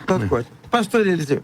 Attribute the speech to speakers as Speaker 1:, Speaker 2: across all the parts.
Speaker 1: Tanto coisa. Pastor Eliseu.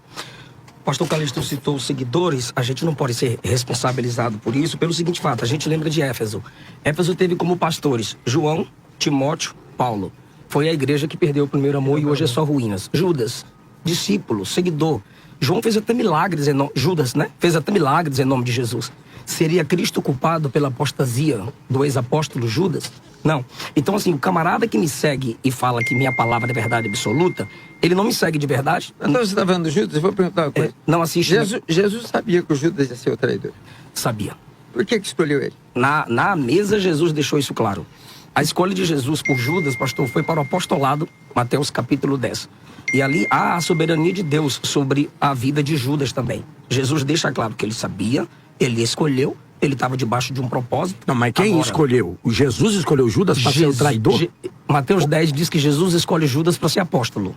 Speaker 2: Pastor Calixto citou os seguidores, a gente não pode ser responsabilizado por isso, pelo seguinte fato, a gente lembra de Éfeso. Éfeso teve como pastores João, Timóteo, Paulo. Foi a igreja que perdeu o primeiro amor e hoje é só ruínas. Judas, discípulo, seguidor. João fez até milagres em nome... Judas, né? Fez até milagres em nome de Jesus. Seria Cristo culpado pela apostasia do ex-apóstolo Judas? Não. Então, assim, o camarada que me segue e fala que minha palavra é verdade absoluta, ele não me segue de verdade.
Speaker 1: Então você está falando do Judas? Eu vou perguntar uma coisa.
Speaker 2: Não assiste...
Speaker 1: Jesus sabia que o Judas ia ser o traidor.
Speaker 2: Sabia.
Speaker 1: Por que escolheu ele?
Speaker 2: Na mesa, Jesus deixou isso claro. A escolha de Jesus por Judas, pastor, foi para o apostolado, Mateus capítulo 10. E ali há a soberania de Deus sobre a vida de Judas também. Jesus deixa claro que ele sabia, ele escolheu, ele estava debaixo de um propósito.
Speaker 3: Não, mas quem escolheu? O Jesus escolheu Judas para ser o traidor?
Speaker 2: Mateus 10 diz que Jesus escolhe Judas para ser apóstolo.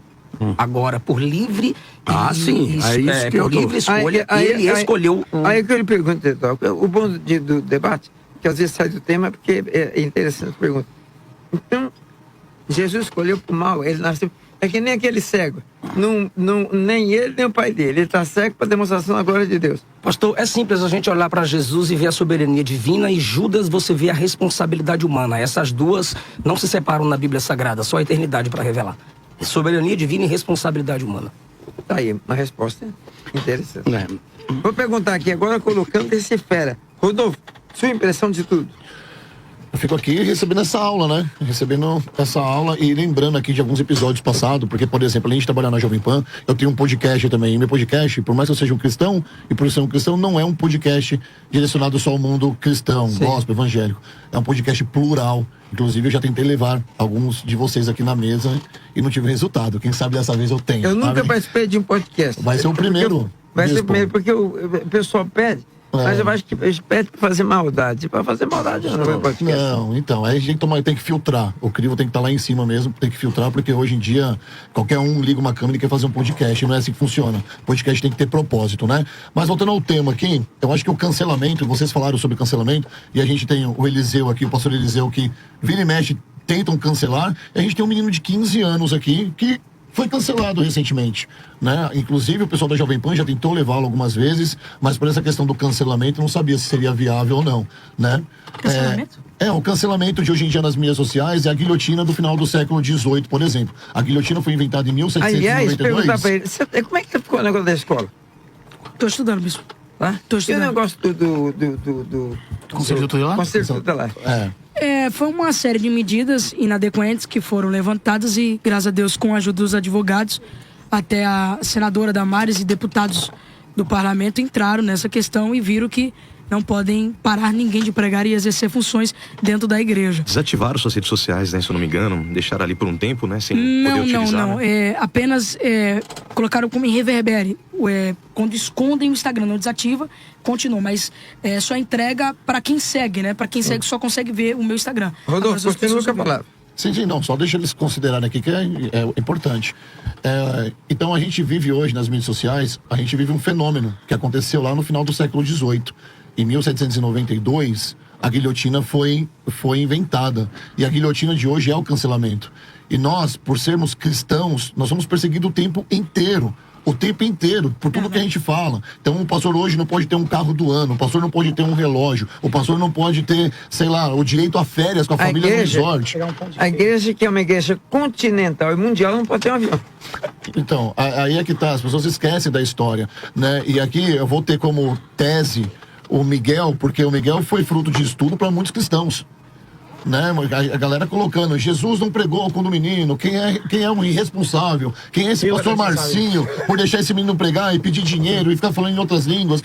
Speaker 2: Agora, por livre...
Speaker 3: sim, é isso que eu
Speaker 2: por livre escolha, ele escolheu...
Speaker 1: Aí que eu lhe pergunto, o bom do debate, que às vezes sai do tema, porque é interessante a pergunta. Então, Jesus escolheu pro mal, ele nasceu... É que nem aquele cego. Nem ele, nem o pai dele. Ele está cego para demonstração da glória de Deus.
Speaker 2: Pastor, é simples a gente olhar para Jesus e ver a soberania divina, e Judas você vê a responsabilidade humana. Essas duas não se separam na Bíblia Sagrada, só a eternidade para revelar. Soberania divina e responsabilidade humana.
Speaker 1: Tá aí, uma resposta interessante. Vou perguntar aqui agora, colocando esse fera. Rodolfo, sua impressão de tudo?
Speaker 4: Eu fico aqui recebendo essa aula, né? Recebendo essa aula e lembrando aqui de alguns episódios passados, porque, por exemplo, além de trabalhar na Jovem Pan, eu tenho um podcast também. E meu podcast, por mais que eu seja um cristão, e por ser um cristão, não é um podcast direcionado só ao mundo cristão, gospel, evangélico. É um podcast plural. Inclusive, eu já tentei levar alguns de vocês aqui na mesa e não tive resultado. Quem sabe dessa vez eu tenho.
Speaker 1: Eu nunca participei de um podcast.
Speaker 4: Vai ser o primeiro.
Speaker 1: Vai ser o primeiro, porque o pessoal pede. Mas eu acho que eles pedem para fazer maldade. Para fazer maldade não vai podcast.
Speaker 4: Não, então, aí a gente tem que filtrar. O crivo tem que estar lá em cima mesmo, tem que filtrar, porque hoje em dia qualquer um liga uma câmera e quer fazer um podcast. Não é assim que funciona. Podcast tem que ter propósito, né? Mas voltando ao tema aqui, eu acho que o cancelamento, vocês falaram sobre cancelamento, e a gente tem o Eliseu aqui, o pastor Eliseu, que vira e mexe, tentam cancelar, e a gente tem um menino de 15 anos aqui que foi cancelado recentemente, né? Inclusive o pessoal da Jovem Pan já tentou levá-lo algumas vezes, mas por essa questão do cancelamento não sabia se seria viável ou não, né?
Speaker 5: Cancelamento?
Speaker 4: O cancelamento de hoje em dia nas mídias sociais é a guilhotina do final do século XVIII, por exemplo. A guilhotina foi inventada em 1792.
Speaker 1: Aliás, perguntar pra ele, como é que ficou o negócio da escola?
Speaker 5: Tô estudando, bispo. Tô
Speaker 1: E o
Speaker 5: estudando.
Speaker 1: negócio do
Speaker 3: Conselho Tutelar?
Speaker 1: Conselho Tutelar.
Speaker 5: Foi uma série de medidas inadequentes que foram levantadas e, graças a Deus, com a ajuda dos advogados, até a senadora Damares e deputados do parlamento entraram nessa questão e viram que não podem parar ninguém de pregar e exercer funções dentro da igreja.
Speaker 6: Desativaram suas redes sociais, né? Se eu não me engano, deixaram ali por um tempo, né? Sem poder utilizar.
Speaker 5: Não.
Speaker 6: Né?
Speaker 5: Apenas colocaram como em reverbere. Quando escondem o Instagram, não desativa, continua. Mas só entrega para quem segue, né? Para quem segue só consegue ver o meu Instagram.
Speaker 1: Rodolfo, continua com a palavra.
Speaker 4: Sim, não, só deixa eles considerarem aqui que é importante. Então a gente vive hoje nas mídias sociais, a gente vive um fenômeno que aconteceu lá no final do século XVIII. Em 1792, a guilhotina foi inventada. E a guilhotina de hoje é o cancelamento. E nós, por sermos cristãos, nós somos perseguidos o tempo inteiro. O tempo inteiro, por tudo que a gente fala. Então o pastor hoje não pode ter um carro do ano, o pastor não pode ter um relógio, o pastor não pode ter, sei lá, o direito a férias com a família no resort.
Speaker 1: A igreja, que é uma igreja continental e mundial, não pode ter um avião.
Speaker 4: Então, aí é que tá, as pessoas esquecem da história, né? E aqui eu vou ter como tese o Miguel, porque o Miguel foi fruto de estudo para muitos cristãos. Né? A galera colocando, Jesus não pregou quando o menino, quem é um irresponsável, quem é esse pastor Marcinho por deixar esse menino pregar e pedir dinheiro e ficar falando em outras línguas,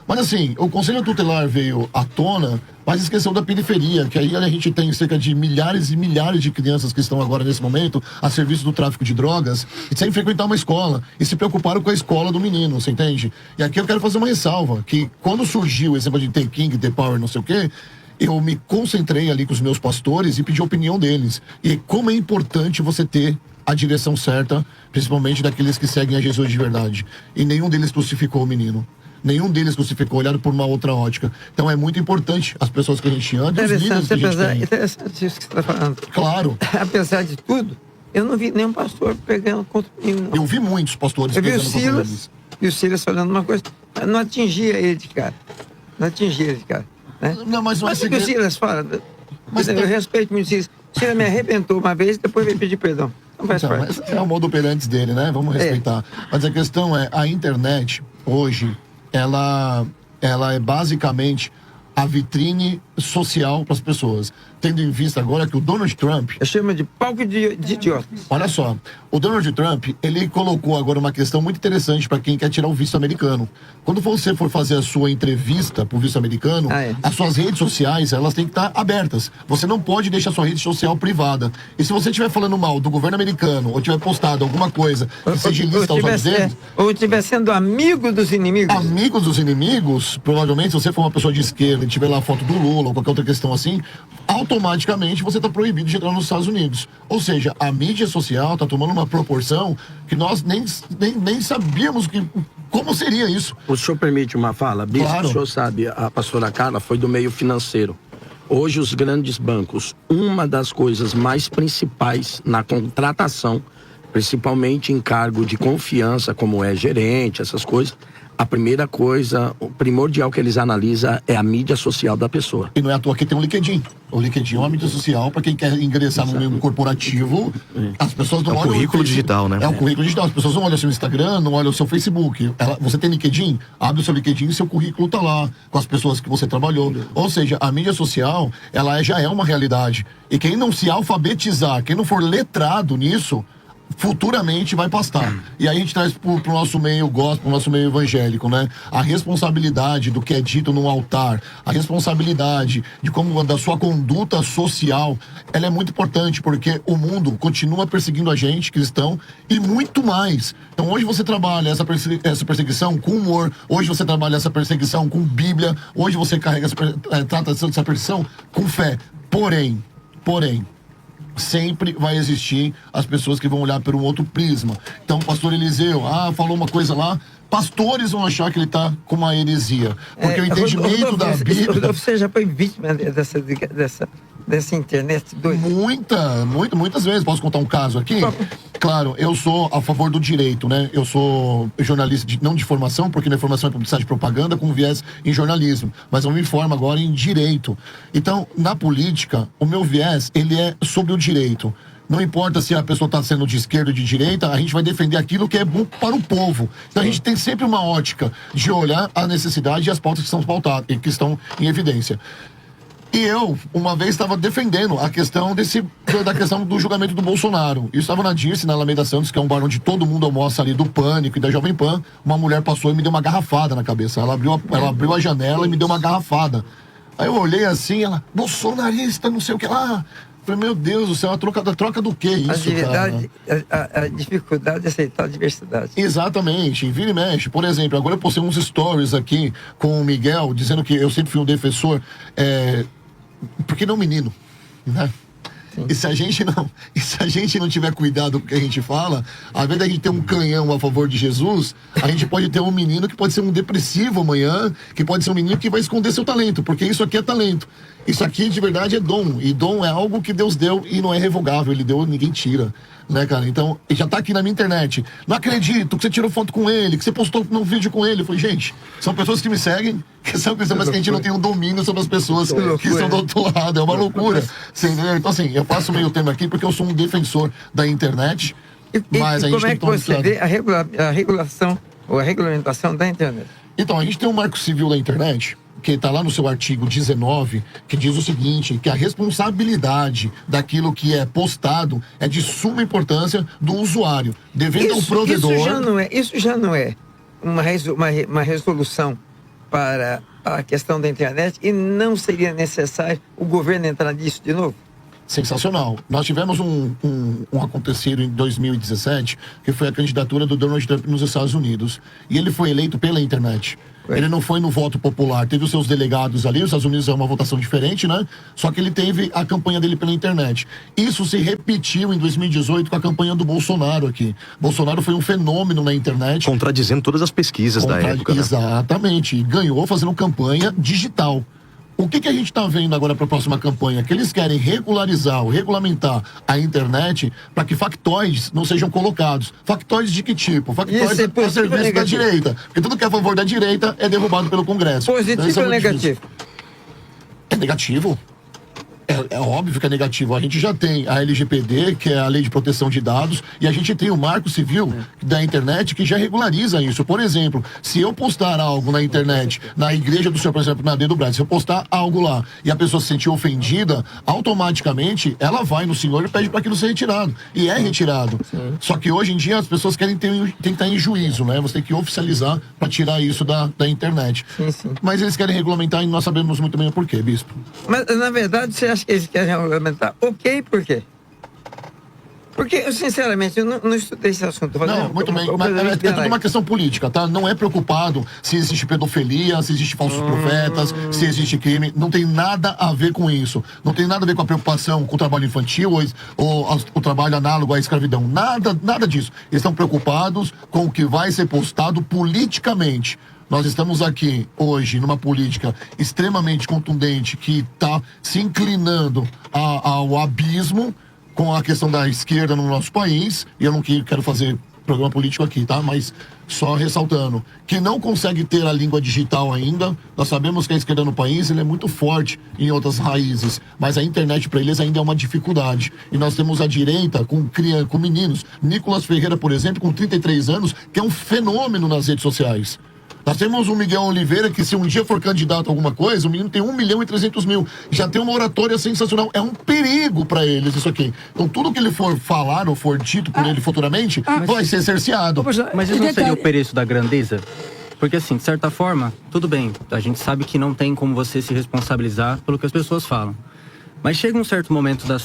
Speaker 4: mas assim, o Conselho Tutelar veio à tona, mas esqueceu da periferia, que aí a gente tem cerca de milhares e milhares de crianças que estão agora nesse momento a serviço do tráfico de drogas e sem frequentar uma escola, e se preocuparam com a escola do menino, você entende? E aqui eu quero fazer uma ressalva, que quando surgiu esse negócio de ter king, ter power, não sei o quê, eu me concentrei ali com os meus pastores e pedi a opinião deles. E como é importante você ter a direção certa, principalmente daqueles que seguem a Jesus de verdade. E nenhum deles crucificou o menino. Nenhum deles crucificou, olharam por uma outra ótica. Então é muito importante as pessoas que a gente anda, os líderes que a gente tem.
Speaker 1: Interessante isso que você está falando.
Speaker 4: Claro.
Speaker 1: Apesar de tudo, Eu não vi nenhum pastor pegando contra mim, não.
Speaker 4: Eu vi muitos pastores
Speaker 1: Eu vi o
Speaker 4: pegando contra eles.
Speaker 1: Silas, e o Silas falando uma coisa, mas não atingia ele de cara. Não atingia ele de cara. Né?
Speaker 4: Não, mas
Speaker 1: o que o Silas fala? Eu respeito muito o Silas. O Silas me arrebentou uma vez e depois veio pedir perdão. Não faz
Speaker 4: Então,
Speaker 1: parte.
Speaker 4: mas é o modo operante dele, né? Vamos respeitar. Mas a questão é, a internet, hoje, ela é basicamente a vitrine social para as pessoas. Tendo em vista agora que o Donald Trump...
Speaker 1: Eu chamo de palco de idiotas.
Speaker 4: Olha só, o Donald Trump, ele colocou agora uma questão muito interessante para quem quer tirar o visto americano. Quando você for fazer a sua entrevista para o visto americano, as suas redes sociais, elas têm que estar abertas. Você não pode deixar sua rede social privada. E se você estiver falando mal do governo americano, ou tiver postado alguma coisa que seja ilícita aos olhos deles...
Speaker 1: Ou estiver sendo amigo dos inimigos.
Speaker 4: Amigos dos inimigos, provavelmente, se você for uma pessoa de esquerda e tiver lá a foto do Lula ou qualquer outra questão assim, automaticamente você está proibido de entrar nos Estados Unidos. Ou seja, a mídia social está tomando uma proporção que nós nem sabíamos como seria isso.
Speaker 3: O senhor permite uma fala? Bispo,
Speaker 4: Claro.
Speaker 3: O senhor sabe, a pastora Carla foi do meio financeiro. Hoje os grandes bancos, uma das coisas mais principais na contratação, principalmente em cargo de confiança, como é gerente, essas coisas, a primeira coisa, o primordial que eles analisam é a mídia social da pessoa.
Speaker 4: E não é à toa que tem o LinkedIn. O LinkedIn é uma mídia social para quem quer ingressar no meio corporativo. As pessoas não
Speaker 6: É o
Speaker 4: olham
Speaker 6: currículo digital, né?
Speaker 4: É o currículo digital. As pessoas não olham o seu Instagram, não olham o seu Facebook. Você tem LinkedIn? Abre o seu LinkedIn e seu currículo tá lá, com as pessoas que você trabalhou. Ou seja, a mídia social, ela já é uma realidade. E quem não se alfabetizar, quem não for letrado nisso, futuramente vai pastar. E aí a gente traz pro nosso meio gospel, pro nosso meio evangélico, né? A responsabilidade do que é dito no altar, a responsabilidade de como da sua conduta social, ela é muito importante, porque o mundo continua perseguindo a gente, cristão, e muito mais. Então hoje você trabalha essa perseguição com humor, hoje você trabalha essa perseguição com Bíblia, hoje você carrega trata essa perseguição com fé. Porém, sempre vai existir as pessoas que vão olhar por um outro prisma. Então, o pastor Eliseu, falou uma coisa lá, pastores vão achar que ele está com uma heresia. Porque o entendimento da Bíblia...
Speaker 1: Você já foi vítima dessa internet doida?
Speaker 4: Muitas vezes. Posso contar um caso aqui? Claro, eu sou a favor do direito, né? Eu sou jornalista, não de formação, porque minha formação é publicidade e propaganda, com viés em jornalismo. Mas eu me formo agora em direito. Então, na política, o meu viés, ele é sobre o direito. Não importa se a pessoa está sendo de esquerda ou de direita, a gente vai defender aquilo que é bom para o povo. Então a gente tem sempre uma ótica de olhar a necessidade e as pautas que são pautadas e que estão em evidência. E eu, uma vez, estava defendendo a questão da questão do julgamento do Bolsonaro. Eu estava na Dirce, na Alameda Santos, que é um bar onde todo mundo almoça ali, do Pânico e da Jovem Pan. Uma mulher passou e me deu uma garrafada na cabeça. Ela abriu a janela e me deu uma garrafada. Aí eu olhei assim, ela, bolsonarista, não sei o que lá. Falei, meu Deus do céu, a troca do que isso,
Speaker 1: a dificuldade de aceitar a diversidade.
Speaker 4: Exatamente, vira e mexe. Por exemplo, agora eu postei uns stories aqui com o Miguel, dizendo que eu sempre fui um defensor, porque não menino, né? E se a gente não tiver cuidado com o que a gente fala, ao invés da gente ter um canhão a favor de Jesus, a gente pode ter um menino que pode ser um depressivo amanhã, que pode ser um menino que vai esconder seu talento, porque isso aqui é talento. Isso aqui, de verdade, é dom. E dom é algo que Deus deu e não é revogável. Ele deu, ninguém tira. Né, cara? Então, já tá aqui na minha internet. Não acredito que você tirou foto com ele, que você postou um vídeo com ele. Eu falei, gente, são pessoas que me seguem, que são pessoas, mas que a gente não tem um domínio sobre as pessoas que estão do outro lado. É uma loucura. Você entendeu? Então, assim, eu faço meio termo aqui porque eu sou um defensor da internet. Mas a gente
Speaker 1: como é que você vê a regulação ou a regulamentação da internet?
Speaker 4: Então, a gente tem um marco civil da internet, que está lá no seu artigo 19, que diz o seguinte, que a responsabilidade daquilo que é postado é de suma importância do usuário, devendo ao provedor...
Speaker 1: Isso já não é uma resolução para a questão da internet e não seria necessário o governo entrar nisso de novo?
Speaker 4: Sensacional. Nós tivemos um acontecido em 2017, que foi a candidatura do Donald Trump nos Estados Unidos. E ele foi eleito pela internet. Ele não foi no voto popular, teve os seus delegados ali, os Estados Unidos é uma votação diferente, né? Só que ele teve a campanha dele pela internet. Isso se repetiu em 2018 com a campanha do Bolsonaro aqui. Bolsonaro foi um fenômeno na internet.
Speaker 6: Contradizendo todas as pesquisas da época.
Speaker 4: Exatamente. E ganhou fazendo campanha digital. O que a gente está vendo agora para a próxima campanha? Que eles querem regularizar ou regulamentar a internet para que factoides não sejam colocados. Factoides de que tipo? Factoides
Speaker 1: Isso é
Speaker 4: a
Speaker 1: positivo
Speaker 4: serviço
Speaker 1: ou
Speaker 4: da
Speaker 1: negativo?
Speaker 4: direita. Porque tudo que é a favor da direita é derrubado pelo Congresso. Então,
Speaker 1: Positivo
Speaker 4: isso é
Speaker 1: ou
Speaker 4: muito
Speaker 1: negativo?
Speaker 4: difícil. É negativo. É óbvio que é negativo. A gente já tem a LGPD, que é a Lei de Proteção de Dados, e a gente tem o Marco Civil da internet que já regulariza isso. Por exemplo, se eu postar algo na internet, na igreja do Senhor, por exemplo, na D do Brasil, se eu postar algo lá e a pessoa se sentir ofendida, automaticamente ela vai no Senhor e pede para aquilo ser retirado. E é retirado. Só que hoje em dia as pessoas tem que estar em juízo, né? Você tem que oficializar para tirar isso da internet.
Speaker 1: Sim.
Speaker 4: Mas eles querem regulamentar e nós sabemos muito bem o porquê, bispo.
Speaker 1: Mas, na verdade, você acha que eles querem regulamentar? Ok, por quê? Porque, eu, sinceramente, eu não estudei esse assunto.
Speaker 4: Não, muito bem. Mas é tudo uma questão política, tá? Não é preocupado se existe pedofilia, se existe falsos profetas, se existe crime. Não tem nada a ver com isso. Não tem nada a ver com a preocupação com o trabalho infantil ou o trabalho análogo à escravidão. Nada disso. Eles estão preocupados com o que vai ser postado politicamente. Nós estamos aqui hoje numa política extremamente contundente que está se inclinando ao abismo com a questão da esquerda no nosso país. E eu não quero fazer programa político aqui, tá? Mas só ressaltando que não consegue ter a língua digital ainda. Nós sabemos que a esquerda no país ele é muito forte em outras raízes, mas a internet para eles ainda é uma dificuldade. E nós temos a direita com meninos. Nicolas Ferreira, por exemplo, com 33 anos, que é um fenômeno nas redes sociais. Nós temos o Miguel Oliveira, que se um dia for candidato a alguma coisa, o menino tem 1.300.000. Já tem uma oratória sensacional. É um perigo para eles isso aqui. Então tudo que ele for falar ou for dito por ele futuramente, vai ser cerceado.
Speaker 7: Mas isso não seria o preço da grandeza? Porque assim, de certa forma, tudo bem. A gente sabe que não tem como você se responsabilizar pelo que as pessoas falam. Mas chega um certo momento da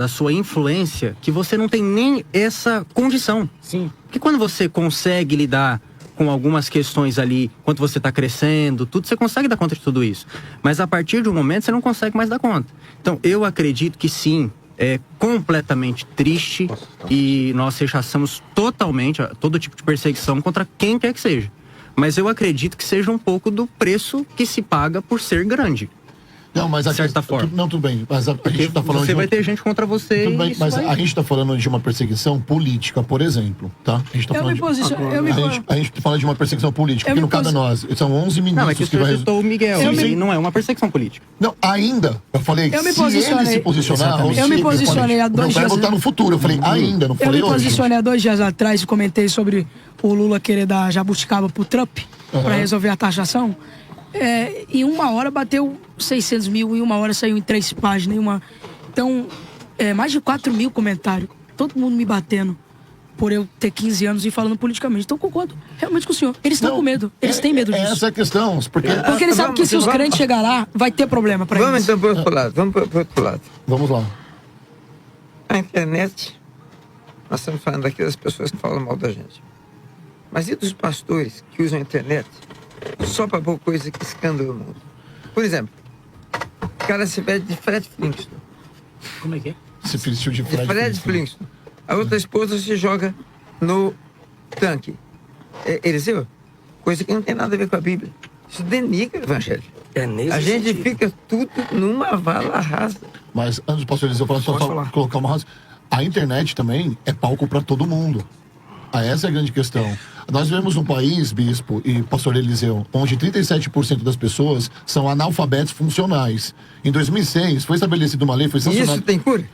Speaker 7: sua influência que você não tem nem essa condição.
Speaker 2: Sim.
Speaker 7: Porque quando você consegue lidar com algumas questões ali, quando você está crescendo, tudo, você consegue dar conta de tudo isso. Mas a partir de um momento, você não consegue mais dar conta. Então, eu acredito que sim, é completamente triste e nós rechaçamos totalmente todo tipo de perseguição contra quem quer que seja. Mas eu acredito que seja um pouco do preço que se paga por ser grande.
Speaker 4: Não, mas
Speaker 7: de certa forma.
Speaker 4: Não, tudo bem. Mas a gente tá falando
Speaker 7: você vai ter gente contra você.
Speaker 4: Tudo bem, mas a gente está falando de uma perseguição política, por exemplo, tá? A gente tá falando a gente fala de uma perseguição política, porque não cabe a nós. São 11 ministros
Speaker 7: não, é que você citou o Miguel. Sim. Não é uma perseguição política.
Speaker 4: Não, ainda. Eu falei, se ele se posicionar...
Speaker 5: Eu me posicionei há 2 dias...
Speaker 4: Eu votar no futuro. Eu falei, ainda, não falei hoje.
Speaker 5: Eu me posicionei há 2 dias atrás e comentei sobre o Lula querer dar jabuticaba pro Trump para resolver a taxação. Em 1 hora bateu 600 mil, em 1 hora saiu em 3 páginas. Então, mais de 4 mil comentários. Todo mundo me batendo por eu ter 15 anos e falando politicamente. Então, concordo realmente com o senhor. Eles estão com medo. Eles têm medo disso.
Speaker 4: Essa é a questão. Porque
Speaker 5: eles sabem que se os crentes chegar lá, vai ter problema para eles.
Speaker 1: Vamos então pro outro lado.
Speaker 4: Vamos lá.
Speaker 1: A internet, nós estamos falando aqui das pessoas que falam mal da gente. Mas e dos pastores que usam a internet só para pôr coisa que escândalo no mundo? Por exemplo, o cara se veste de Fred Flintstone.
Speaker 7: Como é que é?
Speaker 4: Se vestiu de
Speaker 1: Fred Flintstone. A outra esposa se joga no tanque. Eliseu, coisa que não tem nada a ver com a Bíblia. Isso denigra o evangelho. A gente fica tudo numa vala rasa.
Speaker 4: Mas antes do pastor Eliseu falar, só colocar uma razão. A internet também é palco para todo mundo. Essa é a grande questão. Nós vivemos um país, bispo e pastor Eliseu, onde 37% das pessoas são analfabetos funcionais. Em 2006, foi estabelecida uma lei,
Speaker 1: Isso tem cura?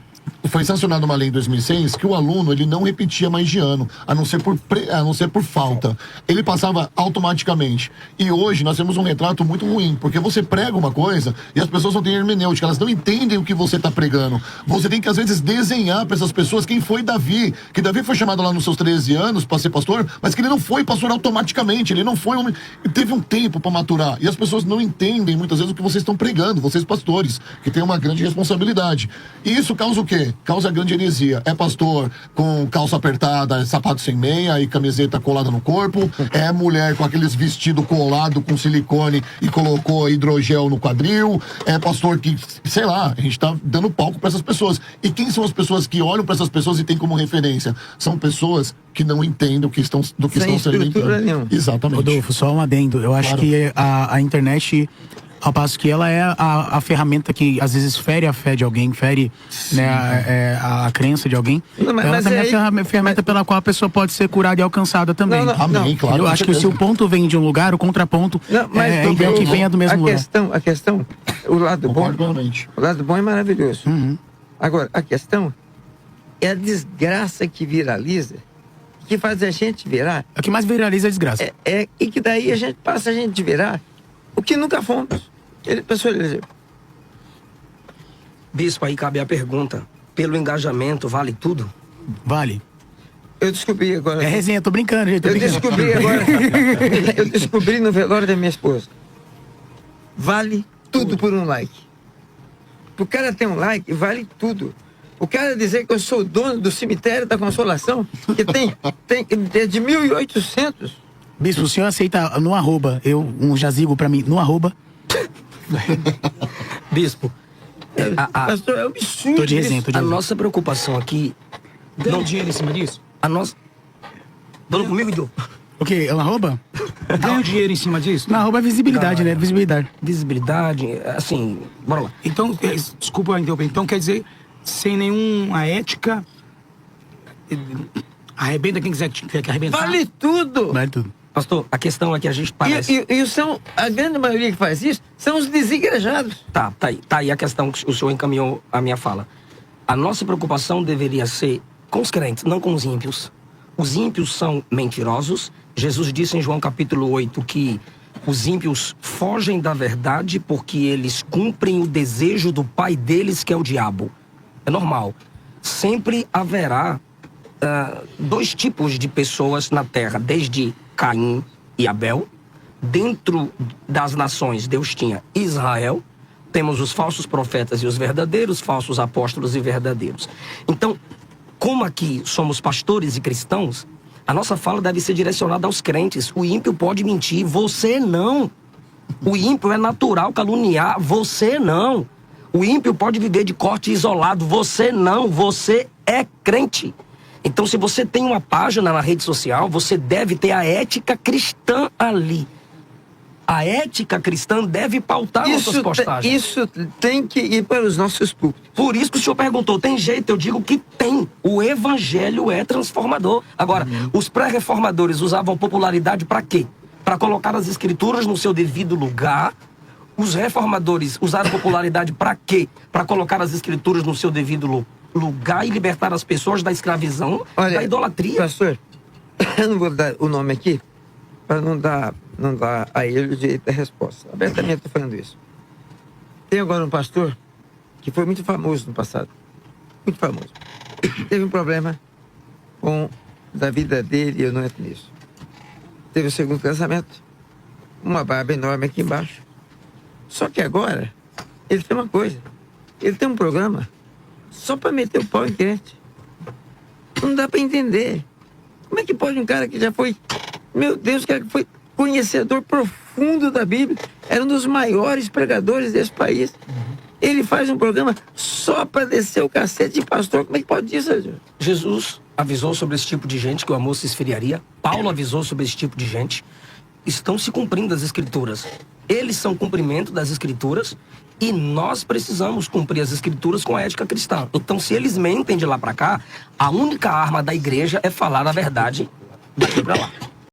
Speaker 4: Foi sancionada uma lei em 2006 que o aluno ele não repetia mais de ano, a não ser por falta. Ele passava automaticamente. E hoje nós temos um retrato muito ruim, porque você prega uma coisa e as pessoas não têm hermenêutica, elas não entendem o que você está pregando. Você tem que às vezes desenhar para essas pessoas quem foi Davi, que Davi foi chamado lá nos seus 13 anos para ser pastor, mas que ele não foi pastor automaticamente, ele não foi homem, teve um tempo para maturar. E as pessoas não entendem muitas vezes o que vocês estão pregando, vocês pastores, que têm uma grande responsabilidade. E isso causa o quê? Causa grande heresia. É pastor com calça apertada, sapato sem meia e camiseta colada no corpo. É mulher com aqueles vestidos colados com silicone e colocou hidrogel no quadril. É pastor que, sei lá, a gente tá dando palco para essas pessoas. E quem são as pessoas que olham para essas pessoas e têm como referência? São pessoas que não entendem do que estão se alimentando.
Speaker 1: Nenhuma.
Speaker 4: Exatamente.
Speaker 8: Rodolfo, só um adendo. Eu acho que a internet Ao passo que ela é a ferramenta que às vezes fere a fé de alguém, fere, né, a crença de alguém.
Speaker 1: Não, mas-
Speaker 8: ela
Speaker 1: mas
Speaker 8: também
Speaker 1: aí-
Speaker 8: é a ferramenta pela qual a pessoa pode ser curada e alcançada também.
Speaker 1: Não,
Speaker 4: Amém, claro.
Speaker 8: Eu
Speaker 4: com
Speaker 8: acho que se
Speaker 4: certeza.
Speaker 8: o ponto vem de um lugar, o contraponto
Speaker 1: Não, mas
Speaker 8: é ideal que venha do mesmo lugar.
Speaker 1: a questão, o lado bom,
Speaker 4: Concordo plenamente.
Speaker 1: o lado bom é maravilhoso.
Speaker 8: Uhum.
Speaker 1: Agora, a questão é a desgraça que viraliza, que faz a gente virar,
Speaker 8: O que mais viraliza é a desgraça.
Speaker 1: e que daí a gente passa a gente virar o que nunca fomos. Pessoal,
Speaker 2: Bispo, aí cabe a pergunta. Pelo engajamento, vale tudo?
Speaker 8: Vale.
Speaker 1: eu descobri agora.
Speaker 8: É resenha, tô brincando, gente. Tô
Speaker 1: Eu
Speaker 8: brincando.
Speaker 1: descobri agora. Eu descobri no velório da minha esposa. Vale tudo por um like. O cara ter um like, vale tudo. O cara dizer que eu sou o dono do cemitério da Consolação, que tem é de 1.800.
Speaker 8: Bispo, o senhor aceita no arroba, um jazigo pra mim, no arroba.
Speaker 2: Bispo,
Speaker 1: Pastor, é um absurdo.
Speaker 8: Tô de resenha,
Speaker 1: isso.
Speaker 8: tô de
Speaker 2: a
Speaker 8: resenha.
Speaker 2: nossa preocupação aqui...
Speaker 9: Ganha dinheiro em cima disso?
Speaker 2: A nossa... Falou comigo, Edu?
Speaker 8: O quê? É um arroba?
Speaker 9: Ganha dinheiro em cima disso?
Speaker 8: Na arroba é visibilidade, né? Visibilidade.
Speaker 2: Visibilidade, assim... Bora lá.
Speaker 9: Então, desculpa interromper. Então quer dizer, sem nenhuma ética, arrebenta quem quiser que arrebentar.
Speaker 1: Vale tudo.
Speaker 8: Vale tudo.
Speaker 2: Pastor, a questão é que a gente parece...
Speaker 1: E a grande maioria que faz isso são os desigrejados.
Speaker 2: Tá aí a questão que o senhor encaminhou a minha fala. A nossa preocupação deveria ser com os crentes, não com os ímpios. Os ímpios são mentirosos. Jesus disse em João capítulo 8 que os ímpios fogem da verdade porque eles cumprem o desejo do pai deles, que é o diabo. É normal. Sempre haverá dois tipos de pessoas na terra, desde Caim e Abel. Dentro das nações, Deus tinha Israel. Temos os falsos profetas e os verdadeiros, falsos apóstolos e verdadeiros. Então, como aqui somos pastores e cristãos, a nossa fala deve ser direcionada aos crentes. O ímpio pode mentir, você não. O ímpio é natural caluniar, você não. O ímpio pode viver de corte isolado, você não. Você é crente. Então, se você tem uma página na rede social, você deve ter a ética cristã ali. A ética cristã deve pautar nossas postagens.
Speaker 1: Isso tem que ir para os nossos púlpitos.
Speaker 2: Por isso que o senhor perguntou, tem jeito? Eu digo que tem. O evangelho é transformador. Agora, os pré-reformadores usavam popularidade para quê? Para colocar as escrituras no seu devido lugar. Os reformadores usaram popularidade para quê? Para colocar as escrituras no seu devido lugar e libertar as pessoas da escravidão, da idolatria.
Speaker 1: Pastor, eu não vou dar o nome aqui, para não dar a ele o direito da resposta. Abertamente estou falando isso. Tem agora um pastor que foi muito famoso no passado. Muito famoso. Teve um problema da vida dele, e eu não entro nisso. Teve o segundo casamento, uma barba enorme aqui embaixo. Só que agora, ele tem uma coisa. Ele tem um programa só para meter o pau em crente. Não dá para entender. Como é que pode um cara que já foi... Meu Deus, cara que foi conhecedor profundo da Bíblia, era um dos maiores pregadores desse país. Ele faz um programa só para descer o cacete de pastor. Como é que pode isso, senhor?
Speaker 2: Jesus avisou sobre esse tipo de gente, que o amor se esfriaria. Paulo avisou sobre esse tipo de gente. Estão se cumprindo as escrituras. Eles são cumprimento das escrituras e nós precisamos cumprir as escrituras com a ética cristã. Então, se eles mentem de lá para cá, a única arma da igreja é falar a verdade daqui para lá.